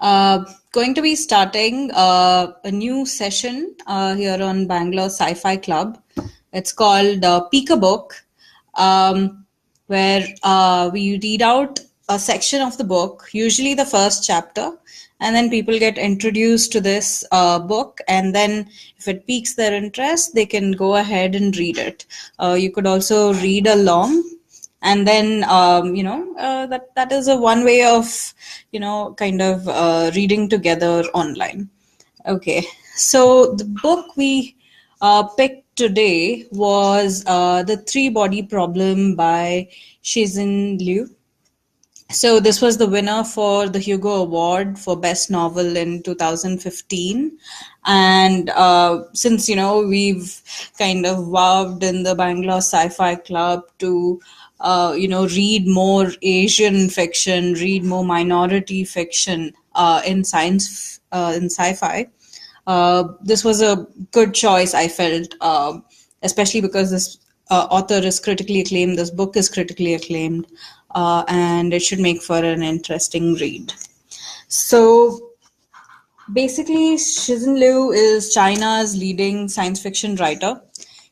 Going to be starting a new session here on Bangalore Sci-Fi Club. It's called Pique a Book, where we read out a section of the book, usually the first chapter, and then people get introduced to this book, and then if it piques their interest, they can go ahead and read it. You could also read along, and then that is a one way of kind of reading together online. Okay, so the book we picked today was The Three Body Problem by Cixin Liu. So this was the winner for the Hugo Award for Best Novel in 2015. And since, we've kind of vowed in the Bangalore Sci-Fi Club to, read more Asian fiction, read more minority fiction in in sci-fi, this was a good choice, I felt, especially because this author is critically acclaimed, this book is critically acclaimed, and it should make for an interesting read. So basically, Cixin Liu is China's leading science fiction writer.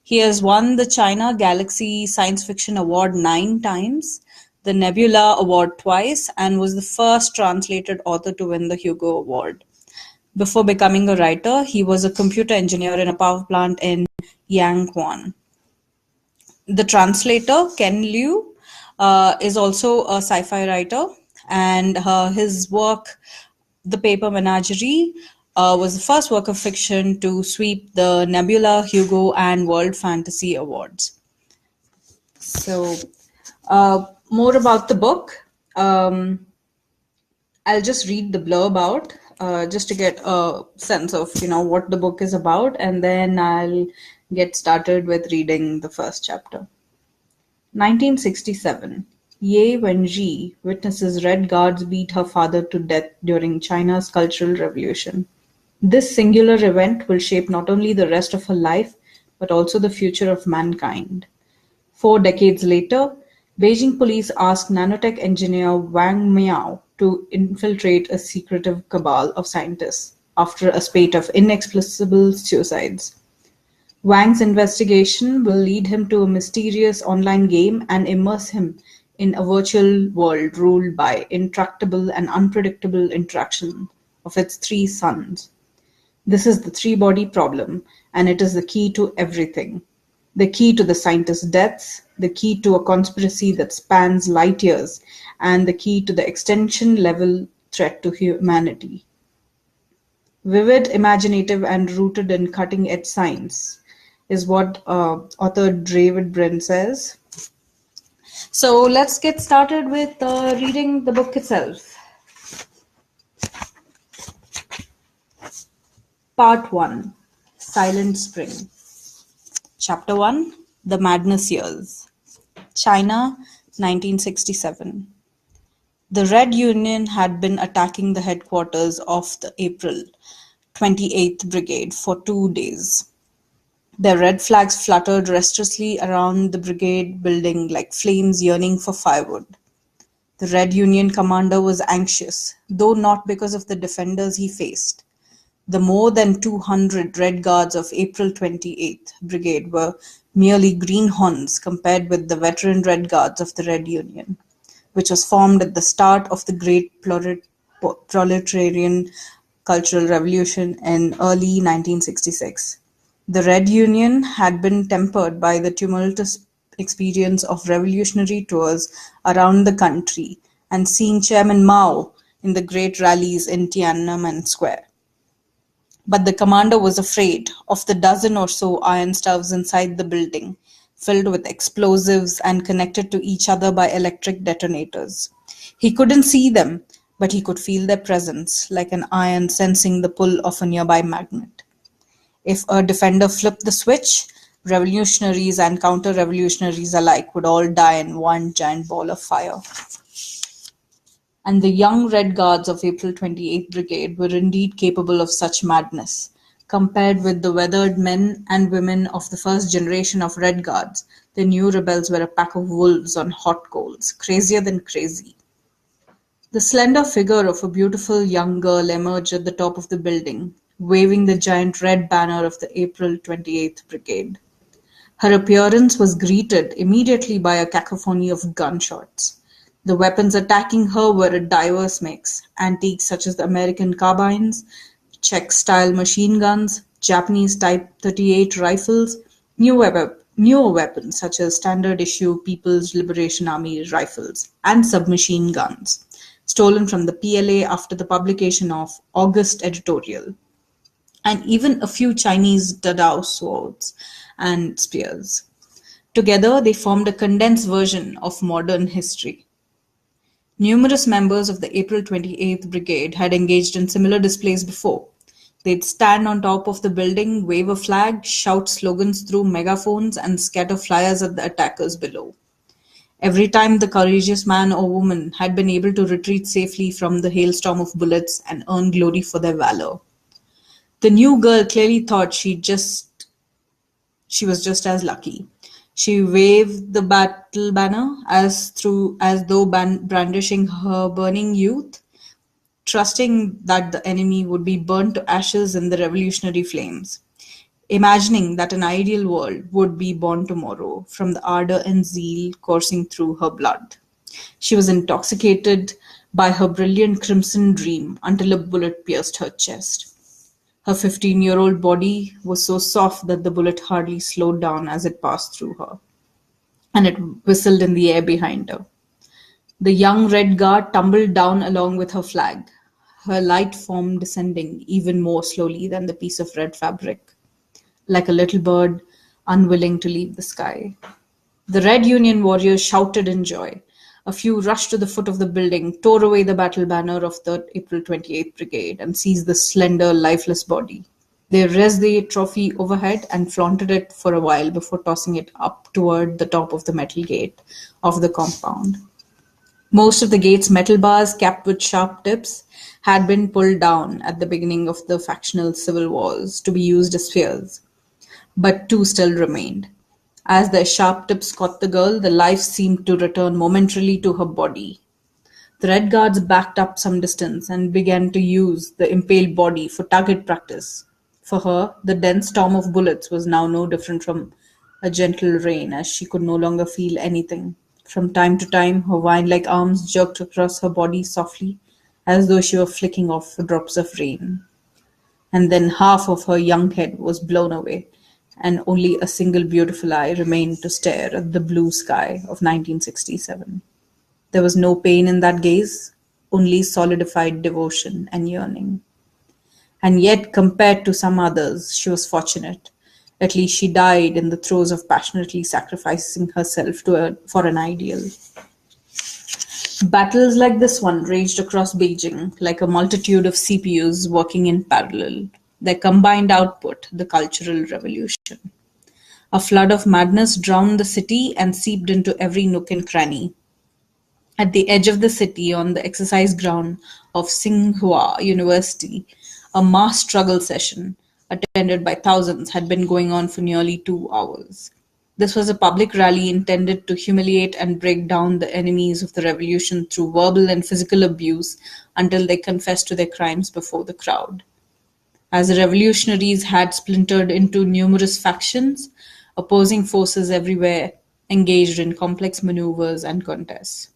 He has won the China Galaxy Science Fiction Award 9 times, the Nebula Award twice, and was the first translated author to win the Hugo Award. Before becoming a writer, he was a computer engineer in a power plant in Yangquan. The translator, Ken Liu, is also a sci-fi writer, and his work, The Paper Menagerie, was the first work of fiction to sweep the Nebula, Hugo, and World Fantasy Awards. So, more about the book. I'll just read the blurb out just to get a sense of what the book is about, and then I'll get started with reading the first chapter. 1967. Ye Wenji witnesses Red Guards beat her father to death during China's Cultural Revolution. This singular event will shape not only the rest of her life, but also the future of mankind. 4 decades later, Beijing police ask nanotech engineer Wang Miao to infiltrate a secretive cabal of scientists after a spate of inexplicable suicides. Wang's investigation will lead him to a mysterious online game and immerse him in a virtual world ruled by intractable and unpredictable interaction of its 3 suns. This is the three-body problem, and it is the key to everything. The key to the scientist's deaths, the key to a conspiracy that spans light years, and the key to the extension-level threat to humanity. Vivid, imaginative, and rooted in cutting-edge science is what author David Brin says. So let's get started with reading the book itself. Part 1. Silent Spring. Chapter 1. The Madness Years. China, 1967. The Red Union had been attacking the headquarters of the April 28th Brigade for 2 days. Their red flags fluttered restlessly around the brigade building like flames yearning for firewood. The Red Union commander was anxious, though not because of the defenders he faced. The more than 200 Red Guards of April 28th Brigade were merely greenhorns compared with the veteran Red Guards of the Red Union, which was formed at the start of the Great Proletarian Cultural Revolution in early 1966. The Red Union had been tempered by the tumultuous experience of revolutionary tours around the country and seeing Chairman Mao in the great rallies in Tiananmen Square. But the commander was afraid of the dozen or so iron stoves inside the building, filled with explosives and connected to each other by electric detonators. He couldn't see them, but he could feel their presence, like an iron sensing the pull of a nearby magnet. If a defender flipped the switch, revolutionaries and counter-revolutionaries alike would all die in one giant ball of fire. And the young Red Guards of April 28th Brigade were indeed capable of such madness. Compared with the weathered men and women of the first generation of Red Guards, the new rebels were a pack of wolves on hot coals, crazier than crazy. The slender figure of a beautiful young girl emerged at the top of the building, waving the giant red banner of the April 28th Brigade. Her appearance was greeted immediately by a cacophony of gunshots. The weapons attacking her were a diverse mix: antiques such as the American carbines, Czech-style machine guns, Japanese Type 38 rifles, newer weapons such as standard-issue People's Liberation Army rifles, and submachine guns, stolen from the PLA after the publication of August editorial, and even a few Chinese Dadao swords and spears. Together, they formed a condensed version of modern history. Numerous members of the April 28th Brigade had engaged in similar displays before. They'd stand on top of the building, wave a flag, shout slogans through megaphones, and scatter flyers at the attackers below. Every time the courageous man or woman had been able to retreat safely from the hailstorm of bullets and earn glory for their valor. The new girl clearly thought she was just as lucky. She waved the battle banner as though brandishing her burning youth, trusting that the enemy would be burnt to ashes in the revolutionary flames, imagining that an ideal world would be born tomorrow from the ardor and zeal coursing through her blood. She was intoxicated by her brilliant crimson dream until a bullet pierced her chest. Her 15-year-old body was so soft that the bullet hardly slowed down as it passed through her, and it whistled in the air behind her. The young Red Guard tumbled down along with her flag, her light form descending even more slowly than the piece of red fabric, like a little bird unwilling to leave the sky. The Red Union warriors shouted in joy. A few rushed to the foot of the building, tore away the battle banner of the April 28th Brigade, and seized the slender, lifeless body. They raised the trophy overhead and flaunted it for a while before tossing it up toward the top of the metal gate of the compound. Most of the gate's metal bars, capped with sharp tips, had been pulled down at the beginning of the factional civil wars to be used as spears, but two still remained. As their sharp tips caught the girl, the life seemed to return momentarily to her body. The Red Guards backed up some distance and began to use the impaled body for target practice. For her, the dense storm of bullets was now no different from a gentle rain, as she could no longer feel anything. From time to time, her vine-like arms jerked across her body softly, as though she were flicking off drops of rain. And then half of her young head was blown away, and only a single beautiful eye remained to stare at the blue sky of 1967. There was no pain in that gaze, only solidified devotion and yearning. And yet, compared to some others, she was fortunate. At least she died in the throes of passionately sacrificing herself for an ideal. Battles like this one raged across Beijing, like a multitude of CPUs working in parallel, their combined output, the Cultural Revolution. A flood of madness drowned the city and seeped into every nook and cranny. At the edge of the city, on the exercise ground of Tsinghua University, a mass struggle session, attended by thousands, had been going on for nearly 2 hours. This was a public rally intended to humiliate and break down the enemies of the revolution through verbal and physical abuse until they confessed to their crimes before the crowd. As the revolutionaries had splintered into numerous factions, opposing forces everywhere engaged in complex maneuvers and contests.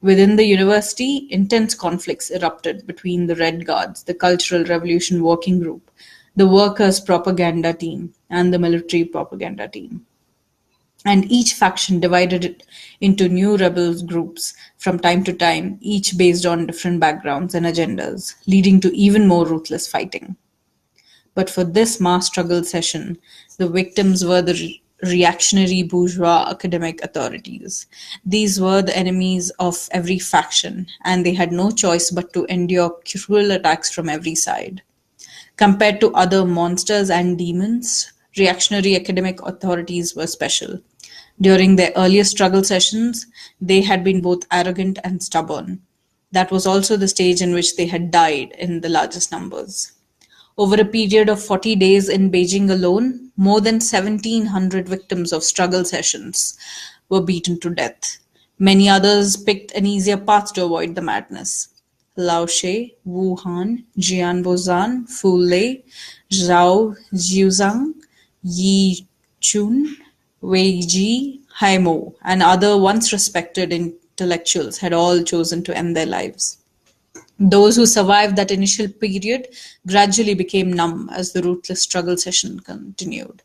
Within the university, intense conflicts erupted between the Red Guards, the Cultural Revolution Working Group, the Workers' Propaganda Team, and the Military Propaganda Team. And each faction divided it into new rebels groups from time to time, each based on different backgrounds and agendas, leading to even more ruthless fighting. But for this mass struggle session, the victims were the reactionary bourgeois academic authorities. These were the enemies of every faction, and they had no choice but to endure cruel attacks from every side. Compared to other monsters and demons, reactionary academic authorities were special. During their earlier struggle sessions, they had been both arrogant and stubborn. That was also the stage in which they had died in the largest numbers. Over a period of 40 days in Beijing alone, more than 1,700 victims of struggle sessions were beaten to death. Many others picked an easier path to avoid the madness. Lao She, Wu Han, Jian Bozan, Fu Lei, Zhao Jiuzhang, Yi Chun, Wei Ji, Haimo, and other once respected intellectuals had all chosen to end their lives. Those who survived that initial period gradually became numb as the ruthless struggle session continued.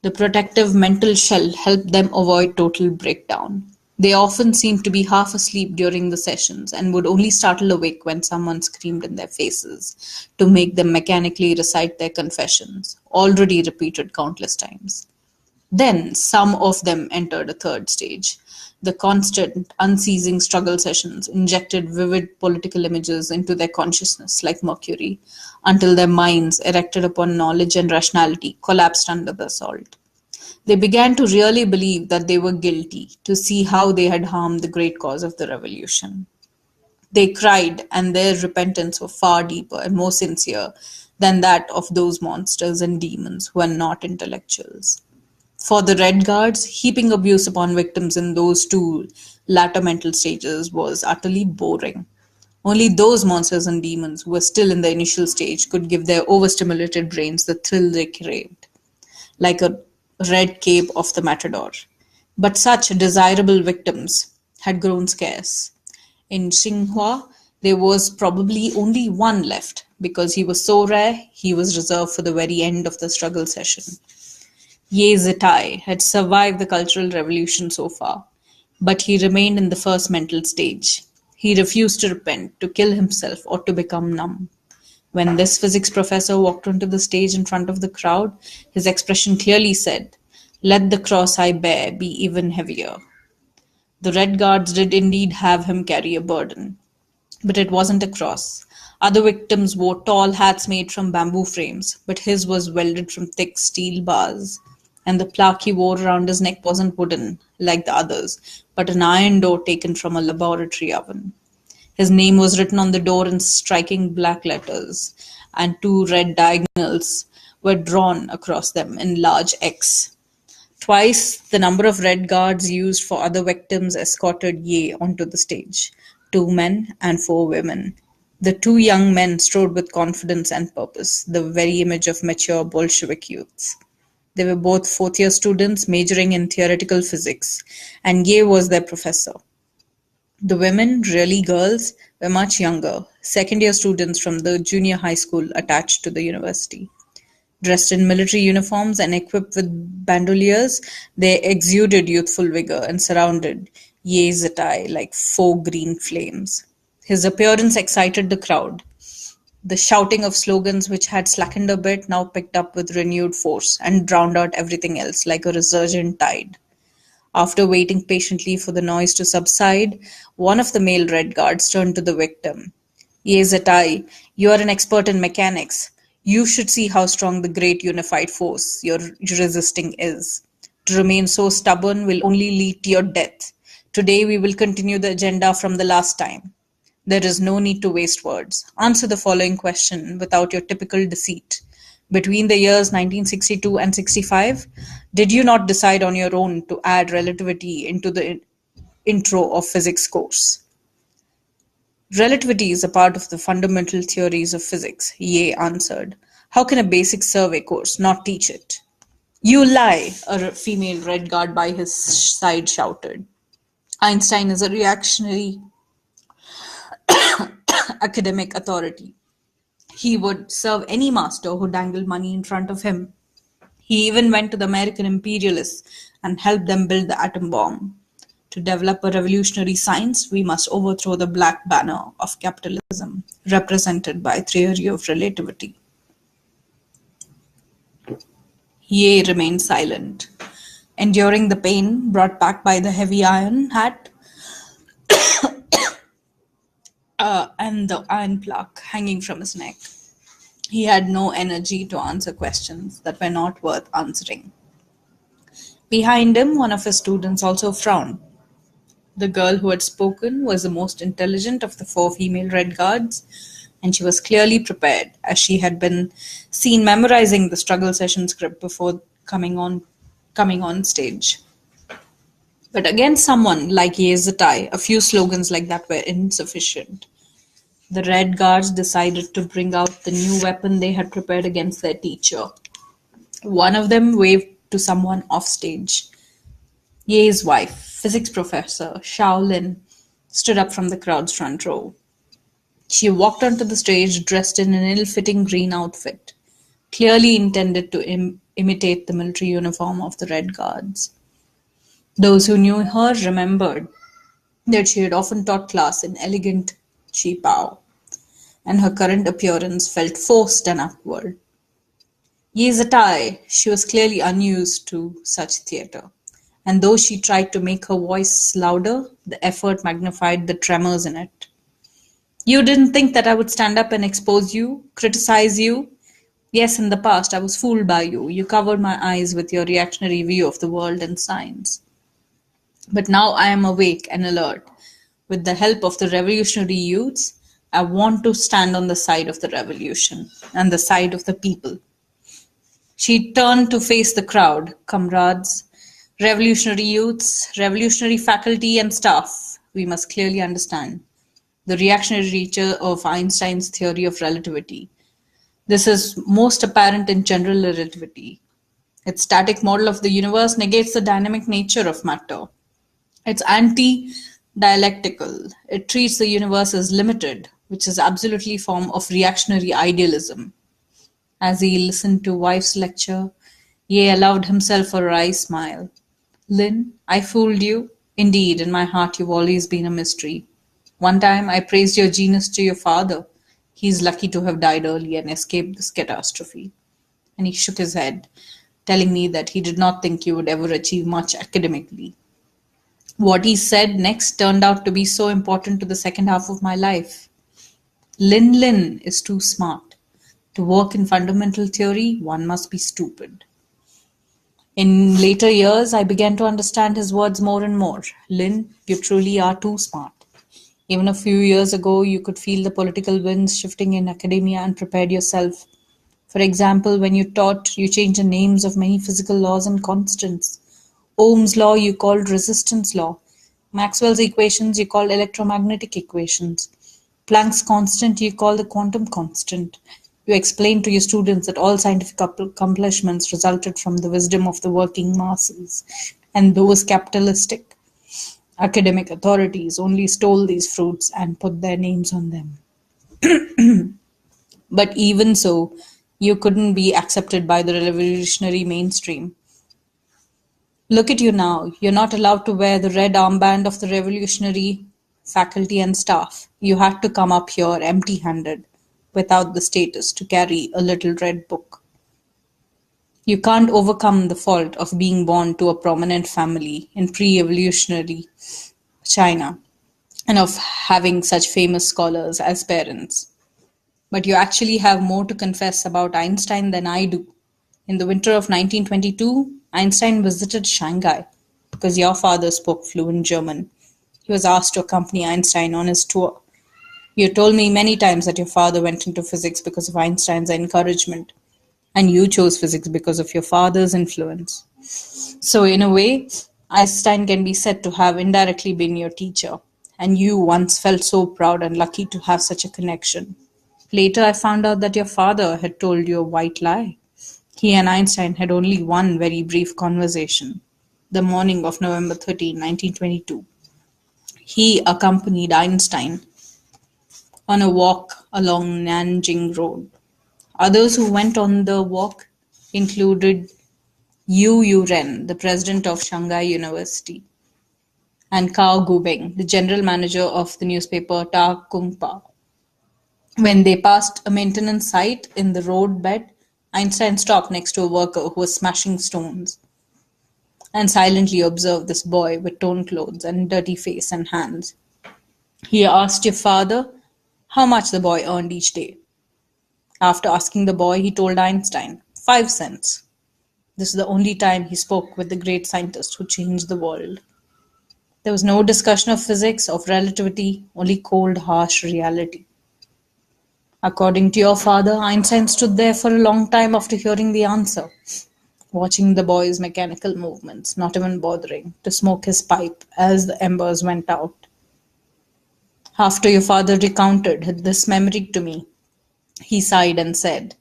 The protective mental shell helped them avoid total breakdown. They often seemed to be half asleep during the sessions and would only startle awake when someone screamed in their faces to make them mechanically recite their confessions, already repeated countless times. Then some of them entered a third stage. The constant, unceasing struggle sessions injected vivid political images into their consciousness like mercury, until their minds, erected upon knowledge and rationality, collapsed under the assault. They began to really believe that they were guilty, to see how they had harmed the great cause of the revolution. They cried, and their repentance was far deeper and more sincere than that of those monsters and demons who are not intellectuals. For the Red Guards, heaping abuse upon victims in those two latter mental stages was utterly boring. Only those monsters and demons who were still in the initial stage could give their overstimulated brains the thrill they craved, like a red cape of the matador. But such desirable victims had grown scarce. In Xinhua, there was probably only one left, because he was so rare he was reserved for the very end of the struggle session. Ye Zhetai had survived the Cultural Revolution so far, but he remained in the first mental stage. He refused to repent, to kill himself, or to become numb. When this physics professor walked onto the stage in front of the crowd, his expression clearly said, "Let the cross I bear be even heavier." The Red Guards did indeed have him carry a burden, but it wasn't a cross. Other victims wore tall hats made from bamboo frames, but his was welded from thick steel bars. And the plaque he wore around his neck wasn't wooden, like the others, but an iron door taken from a laboratory oven. His name was written on the door in striking black letters, and two red diagonals were drawn across them in large X. Twice the number of Red Guards used for other victims escorted Ye onto the stage, 2 men and 4 women. The 2 young men strode with confidence and purpose, the very image of mature Bolshevik youths. They were both fourth-year students majoring in theoretical physics, and Ye was their professor. The women, really girls, were much younger, second-year students from the junior high school attached to the university. Dressed in military uniforms and equipped with bandoliers, they exuded youthful vigor and surrounded Ye Zhetai like four green flames. His appearance excited the crowd. The shouting of slogans, which had slackened a bit, now picked up with renewed force and drowned out everything else like a resurgent tide. After waiting patiently for the noise to subside, one of the male Red Guards turned to the victim. "Ye Zhetai, you are an expert in mechanics. You should see how strong the great unified force you're resisting is. To remain so stubborn will only lead to your death. Today we will continue the agenda from the last time. There is no need to waste words. Answer the following question without your typical deceit. Between the years 1962 and 65, did you not decide on your own to add relativity into the intro of physics course?" "Relativity is a part of the fundamental theories of physics," Ye answered. "How can a basic survey course not teach it?" "You lie," a female Red Guard by his side shouted. "Einstein is a reactionary academic authority. He would serve any master who dangled money in front of him. He even went to the American imperialists and helped them build the atom bomb. To develop a revolutionary science, we must overthrow the black banner of capitalism, represented by theory of relativity." Ye remained silent, enduring the pain brought back by the heavy iron hat and the iron plaque hanging from his neck. He had no energy to answer questions that were not worth answering. Behind him, one of his students also frowned. The girl who had spoken was the most intelligent of the 4 female Red Guards, and she was clearly prepared, as she had been seen memorizing the struggle session script before coming on stage. But against someone like Ye Zhetai, a few slogans like that were insufficient. The Red Guards decided to bring out the new weapon they had prepared against their teacher. One of them waved to someone offstage. Ye's wife, physics professor Xiao Lin, stood up from the crowd's front row. She walked onto the stage dressed in an ill-fitting green outfit, clearly intended to imitate the military uniform of the Red Guards. Those who knew her remembered that she had often taught class in elegant qipao, and her current appearance felt forced and awkward. Ye's attire, she was clearly unused to such theatre, and though she tried to make her voice louder, the effort magnified the tremors in it. You didn't think that I would stand up and expose you, criticize you? Yes, in the past I was fooled by you. You covered my eyes with your reactionary view of the world and science. But now I am awake and alert. With the help of the revolutionary youths, I want to stand on the side of the revolution and the side of the people. She turned to face the crowd. Comrades, revolutionary youths, revolutionary faculty and staff, we must clearly understand the reactionary nature of Einstein's theory of relativity. This is most apparent in general relativity. Its static model of the universe negates the dynamic nature of matter. It's anti-dialectical. It treats the universe as limited, which is absolutely a form of reactionary idealism. As he listened to wife's lecture, Ye allowed himself a wry smile. Lin, I fooled you. Indeed, in my heart you've always been a mystery. One time I praised your genius to your father. He's lucky to have died early and escaped this catastrophe. And he shook his head, telling me that he did not think you would ever achieve much academically. What he said next turned out to be so important to the second half of my life. Lin is too smart. To work in fundamental theory, one must be stupid. In later years, I began to understand his words more and more. Lin, you truly are too smart. Even a few years ago, you could feel the political winds shifting in academia and prepared yourself. For example, when you taught, you changed the names of many physical laws and constants. Ohm's law you called resistance law. Maxwell's equations you called electromagnetic equations. Planck's constant you called the quantum constant. You explained to your students that all scientific accomplishments resulted from the wisdom of the working masses, and those capitalistic academic authorities only stole these fruits and put their names on them. But even so, you couldn't be accepted by the revolutionary mainstream. Look at you now. You're not allowed to wear the red armband of the revolutionary faculty and staff. You had to come up here empty-handed, without the status to carry a little red book. You can't overcome the fault of being born to a prominent family in pre-evolutionary China and of having such famous scholars as parents. But you actually have more to confess about Einstein than I do. In the winter of 1922, Einstein visited Shanghai because your father spoke fluent German. He was asked to accompany Einstein on his tour. You told me many times that your father went into physics because of Einstein's encouragement, and you chose physics because of your father's influence. So, in a way, Einstein can be said to have indirectly been your teacher, and you once felt so proud and lucky to have such a connection. Later, I found out that your father had told you a white lie. He and Einstein had only one very brief conversation, the morning of November 13, 1922. He accompanied Einstein on a walk along Nanjing Road. Others who went on the walk included Yu Ren, the president of Shanghai University, and Cao Gubeng, the general manager of the newspaper Ta Kung Pa. When they passed a maintenance site in the roadbed, Einstein stopped next to a worker who was smashing stones and silently observed this boy with torn clothes and dirty face and hands. He asked your father how much the boy earned each day. After asking the boy, he told Einstein, 5 cents. This is the only time he spoke with the great scientist who changed the world. There was no discussion of physics, of relativity, only cold, harsh reality. According to your father, Einstein stood there for a long time after hearing the answer, watching the boy's mechanical movements, not even bothering to smoke his pipe as the embers went out. After your father recounted this memory to me, he sighed and said,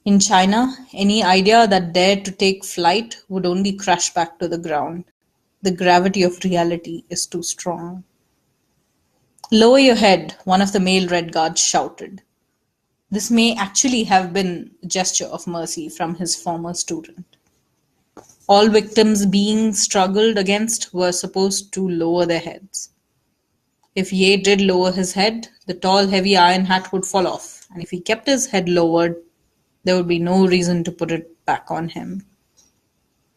in China, any idea that dared to take flight would only crash back to the ground. The gravity of reality is too strong. Lower your head, one of the male Red Guards shouted. This may actually have been a gesture of mercy from his former student. All victims being struggled against were supposed to lower their heads. If Ye did lower his head, the tall, heavy iron hat would fall off, and if he kept his head lowered, there would be no reason to put it back on him.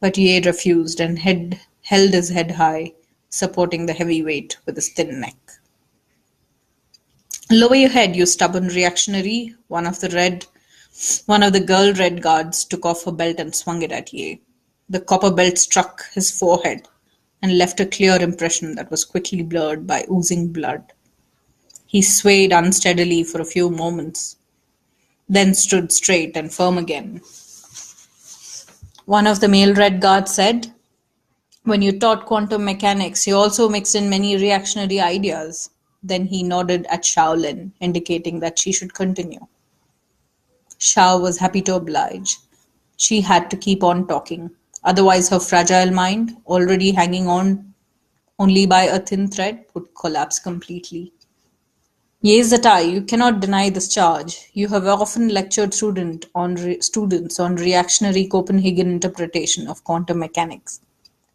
But Ye refused and held his head high, supporting the heavy weight with his thin neck. Lower your head, you stubborn reactionary, one of the girl Red Guards took off her belt and swung it at Ye. The copper belt struck his forehead and left a clear impression that was quickly blurred by oozing blood. He swayed unsteadily for a few moments, then stood straight and firm again. One of the male Red Guards said, when you taught quantum mechanics, you also mixed in many reactionary ideas. Then he nodded at Shaolin, indicating that she should continue. Shao was happy to oblige. She had to keep on talking. Otherwise, her fragile mind, already hanging on only by a thin thread, would collapse completely. Yes, Zatai, you cannot deny this charge. You have often lectured students on reactionary Copenhagen interpretation of quantum mechanics.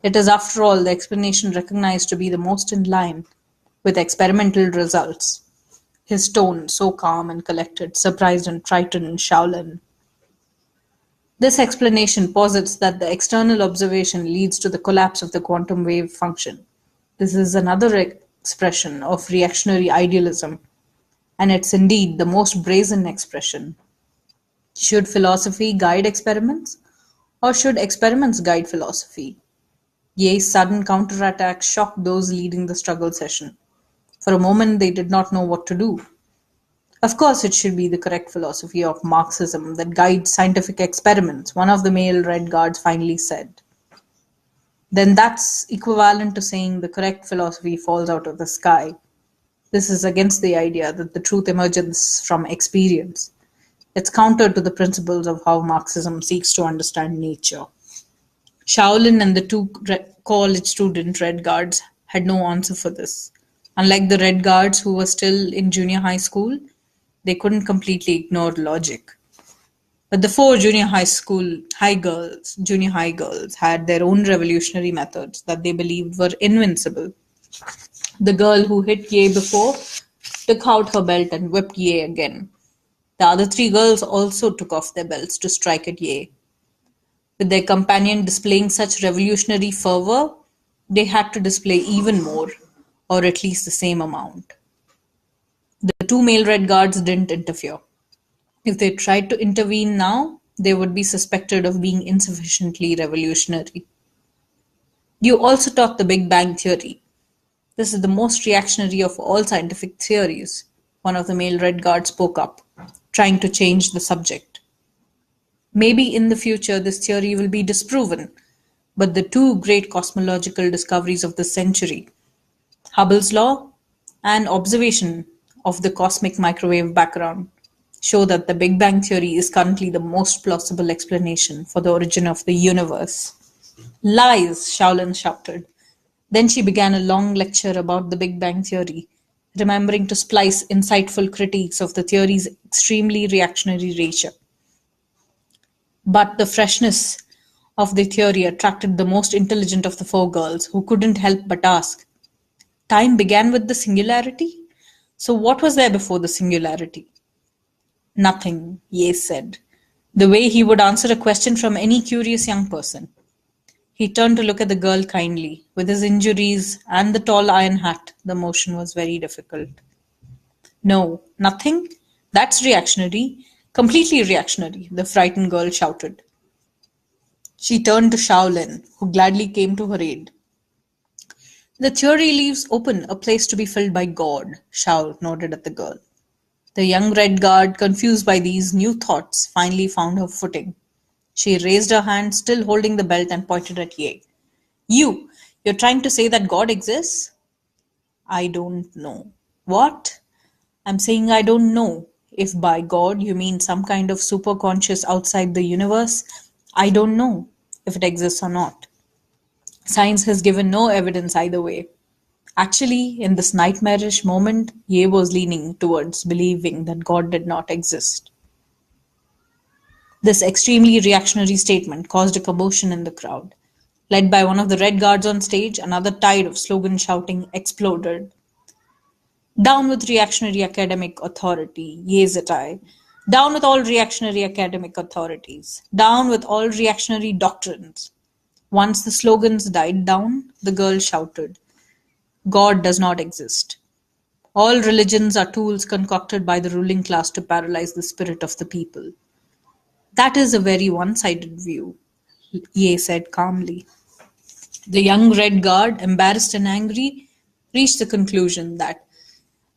It is, after all, the explanation recognized to be the most in line with experimental results. His tone, so calm and collected, surprised and frightened Shaolin. This explanation posits that the external observation leads to the collapse of the quantum wave function. This is another expression of reactionary idealism, and it's indeed the most brazen expression. Should philosophy guide experiments, or should experiments guide philosophy? Ye's sudden counterattack shocked those leading the struggle session. For a moment, they did not know what to do. Of course, it should be the correct philosophy of Marxism that guides scientific experiments, one of the male Red Guards finally said. Then that's equivalent to saying the correct philosophy falls out of the sky. This is against the idea that the truth emerges from experience. It's counter to the principles of how Marxism seeks to understand nature. Shaolin and the two college student Red Guards had no answer for this. Unlike the Red Guards who were still in junior high school, they couldn't completely ignore logic. But the four junior high girls had their own revolutionary methods that they believed were invincible. The girl who hit Ye before took out her belt and whipped Ye again. The other three girls also took off their belts to strike at Ye. With their companion displaying such revolutionary fervor, they had to display even more, or at least the same amount. The two male Red Guards didn't interfere. If they tried to intervene now, they would be suspected of being insufficiently revolutionary. You also taught the Big Bang Theory. This is the most reactionary of all scientific theories, one of the male Red Guards spoke up, trying to change the subject. Maybe in the future this theory will be disproven, but the two great cosmological discoveries of the century, Hubble's law and observation of the cosmic microwave background, show that the Big Bang Theory is currently the most plausible explanation for the origin of the universe. Lies, Shaolin shouted. Then she began a long lecture about the Big Bang Theory, remembering to splice insightful critiques of the theory's extremely reactionary nature. But the freshness of the theory attracted the most intelligent of the four girls, who couldn't help but ask, time began with the singularity? So what was there before the singularity? Nothing, Ye said, the way he would answer a question from any curious young person. He turned to look at the girl kindly. With his injuries and the tall iron hat, the motion was very difficult. No, nothing? That's reactionary. Completely reactionary, the frightened girl shouted. She turned to Shaolin, who gladly came to her aid. The theory leaves open a place to be filled by God, Shao nodded at the girl. The young Red Guard, confused by these new thoughts, finally found her footing. She raised her hand, still holding the belt, and pointed at Ye. You're trying to say that God exists? I don't know. What? I'm saying I don't know. If by God you mean some kind of superconscious outside the universe, I don't know if it exists or not. Science has given no evidence either way. Actually, in this nightmarish moment, Ye was leaning towards believing that God did not exist. This extremely reactionary statement caused a commotion in the crowd. Led by one of the Red Guards on stage, another tide of slogan shouting exploded. Down with reactionary academic authority, Yezetai. Down with all reactionary academic authorities. Down with all reactionary doctrines. Once the slogans died down, the girl shouted, God does not exist. All religions are tools concocted by the ruling class to paralyze the spirit of the people. That is a very one-sided view, Ye said calmly. The young Red Guard, embarrassed and angry, reached the conclusion that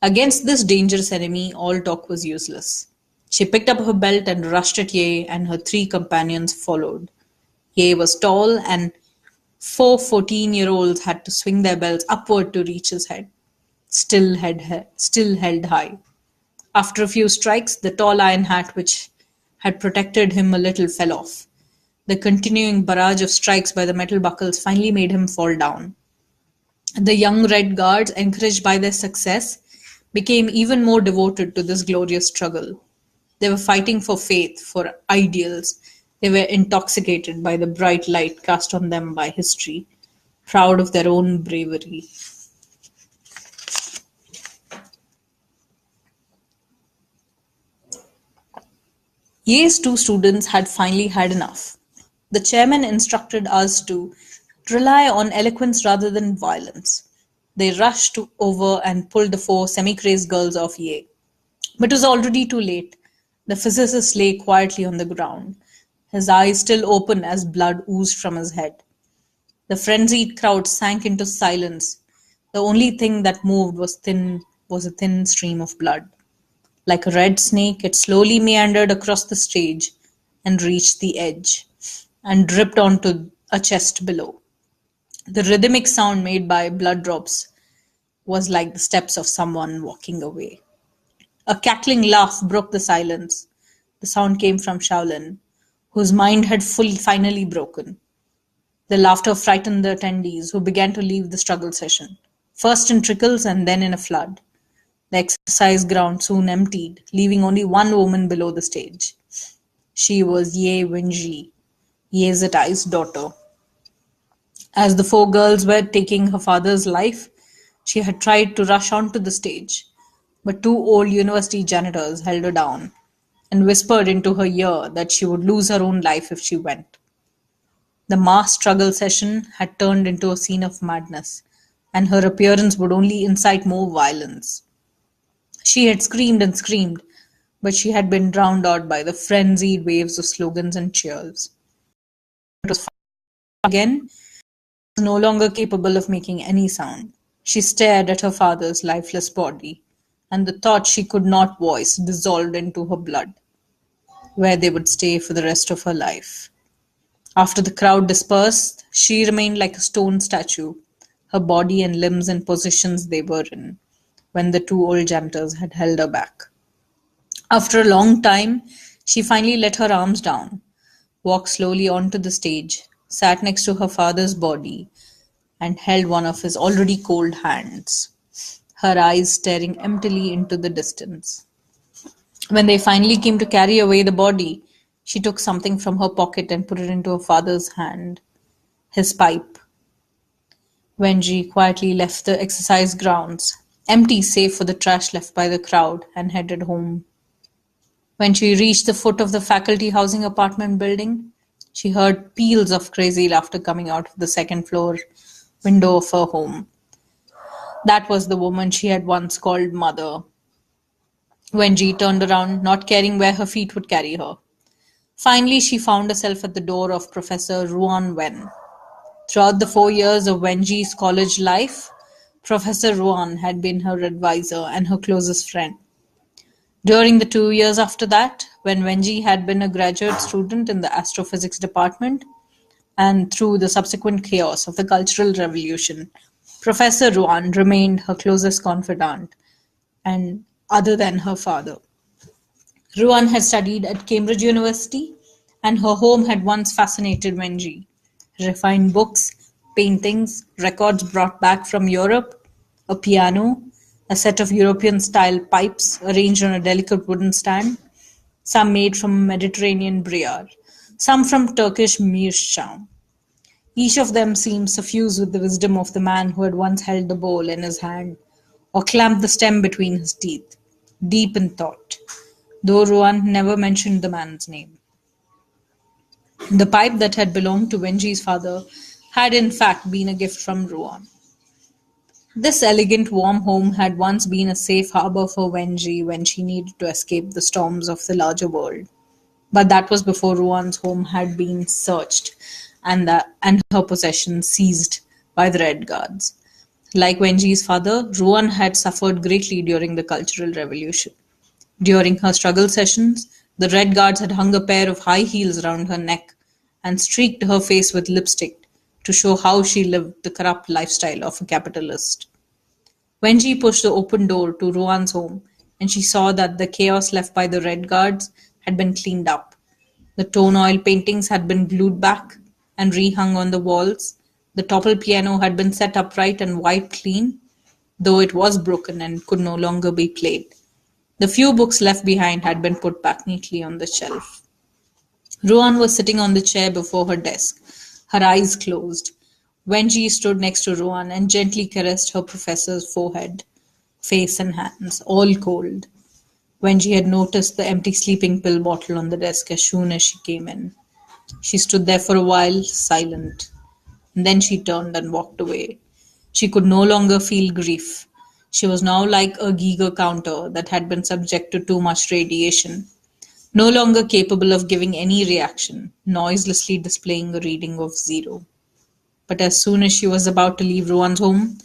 against this dangerous enemy, all talk was useless. She picked up her belt and rushed at Ye, and her three companions followed. Ye was tall, and four 14-year-olds had to swing their belts upward to reach his head, still held high. After a few strikes, the tall iron hat which had protected him a little fell off. The continuing barrage of strikes by the metal buckles finally made him fall down. The young Red Guards, encouraged by their success, became even more devoted to this glorious struggle. They were fighting for faith, for ideals. They were intoxicated by the bright light cast on them by history, proud of their own bravery. Ye's two students had finally had enough. The chairman instructed us to rely on eloquence rather than violence. They rushed over and pulled the four semi-crazed girls off Ye. But it was already too late. The physicist lay quietly on the ground, his eyes still open as blood oozed from his head. The frenzied crowd sank into silence. The only thing that moved was a thin stream of blood. Like a red snake, it slowly meandered across the stage and reached the edge and dripped onto a chest below. The rhythmic sound made by blood drops was like the steps of someone walking away. A cackling laugh broke the silence. The sound came from Shaolin, whose mind had finally broken. The laughter frightened the attendees, who began to leave the struggle session, first in trickles and then in a flood. The exercise ground soon emptied, leaving only one woman below the stage. She was Ye Wenji, Ye Zetai's daughter. As the four girls were taking her father's life, she had tried to rush onto the stage, but two old university janitors held her down and whispered into her ear that she would lose her own life if she went. The mass struggle session had turned into a scene of madness, and her appearance would only incite more violence. She had screamed and screamed, but she had been drowned out by the frenzied waves of slogans and cheers. It was again, she was no longer capable of making any sound. She stared at her father's lifeless body, and the thought she could not voice dissolved into her blood, where they would stay for the rest of her life. After the crowd dispersed, she remained like a stone statue, her body and limbs in positions they were in, when the two old janitors had held her back. After a long time, she finally let her arms down, walked slowly onto the stage, sat next to her father's body, and held one of his already cold hands, her eyes staring emptily into the distance. When they finally came to carry away the body, she took something from her pocket and put it into her father's hand, his pipe. Wenji quietly left the exercise grounds, empty save for the trash left by the crowd, and headed home. When she reached the foot of the faculty housing apartment building, she heard peals of crazy laughter coming out of the second floor window of her home. That was the woman she had once called mother. Wenji turned around, not caring where her feet would carry her. Finally, she found herself at the door of Professor Ruan Wen. Throughout the 4 years of Wenji's college life, Professor Ruan had been her advisor and her closest friend. During the 2 years after that, when Wenji had been a graduate student in the astrophysics department, and through the subsequent chaos of the Cultural Revolution, Professor Ruan remained her closest confidant and other than her father. Ruan had studied at Cambridge University, and her home had once fascinated Wenji. Refined books, paintings, records brought back from Europe, a piano, a set of European style pipes arranged on a delicate wooden stand, some made from Mediterranean briar, some from Turkish meerschaum. Each of them seemed suffused with the wisdom of the man who had once held the bowl in his hand or clamped the stem between his teeth, deep in thought, though Ruan never mentioned the man's name. The pipe that had belonged to Wenji's father had in fact been a gift from Ruan. This elegant, warm home had once been a safe harbor for Wenji when she needed to escape the storms of the larger world. But that was before Ruan's home had been searched and her possessions seized by the Red Guards. Like Wenji's father, Ruan had suffered greatly during the Cultural Revolution. During her struggle sessions, the Red Guards had hung a pair of high heels round her neck and streaked her face with lipstick to show how she lived the corrupt lifestyle of a capitalist. When she pushed the open door to Ruan's home, and she saw that the chaos left by the Red Guards had been cleaned up. The tone oil paintings had been glued back and rehung on the walls. The topple piano had been set upright and wiped clean, though it was broken and could no longer be played. The few books left behind had been put back neatly on the shelf. Ruan was sitting on the chair before her desk, her eyes closed. Wenji stood next to Ruan and gently caressed her professor's forehead, face, and hands, all cold. Wenji had noticed the empty sleeping pill bottle on the desk as soon as she came in. She stood there for a while, silent. And then she turned and walked away. She could no longer feel grief. She was now like a Geiger counter that had been subject to too much radiation, no longer capable of giving any reaction, noiselessly displaying a reading of zero. But as soon as she was about to leave Ruan's home,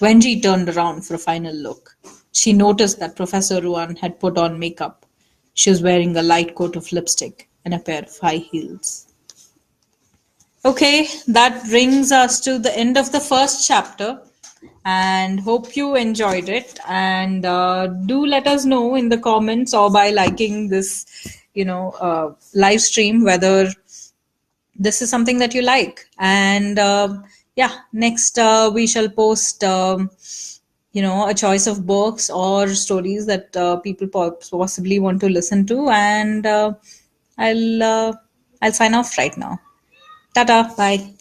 Wenji turned around for a final look. She noticed that Professor Ruan had put on makeup. She was wearing a light coat of lipstick and a pair of high heels. Okay, that brings us to the end of the first chapter, and hope you enjoyed it. And do let us know in the comments or by liking this, live stream whether this is something that you like. And yeah, next we shall post, a choice of books or stories that people possibly want to listen to. And I'll uh, I'll sign off right now. Tata, bye.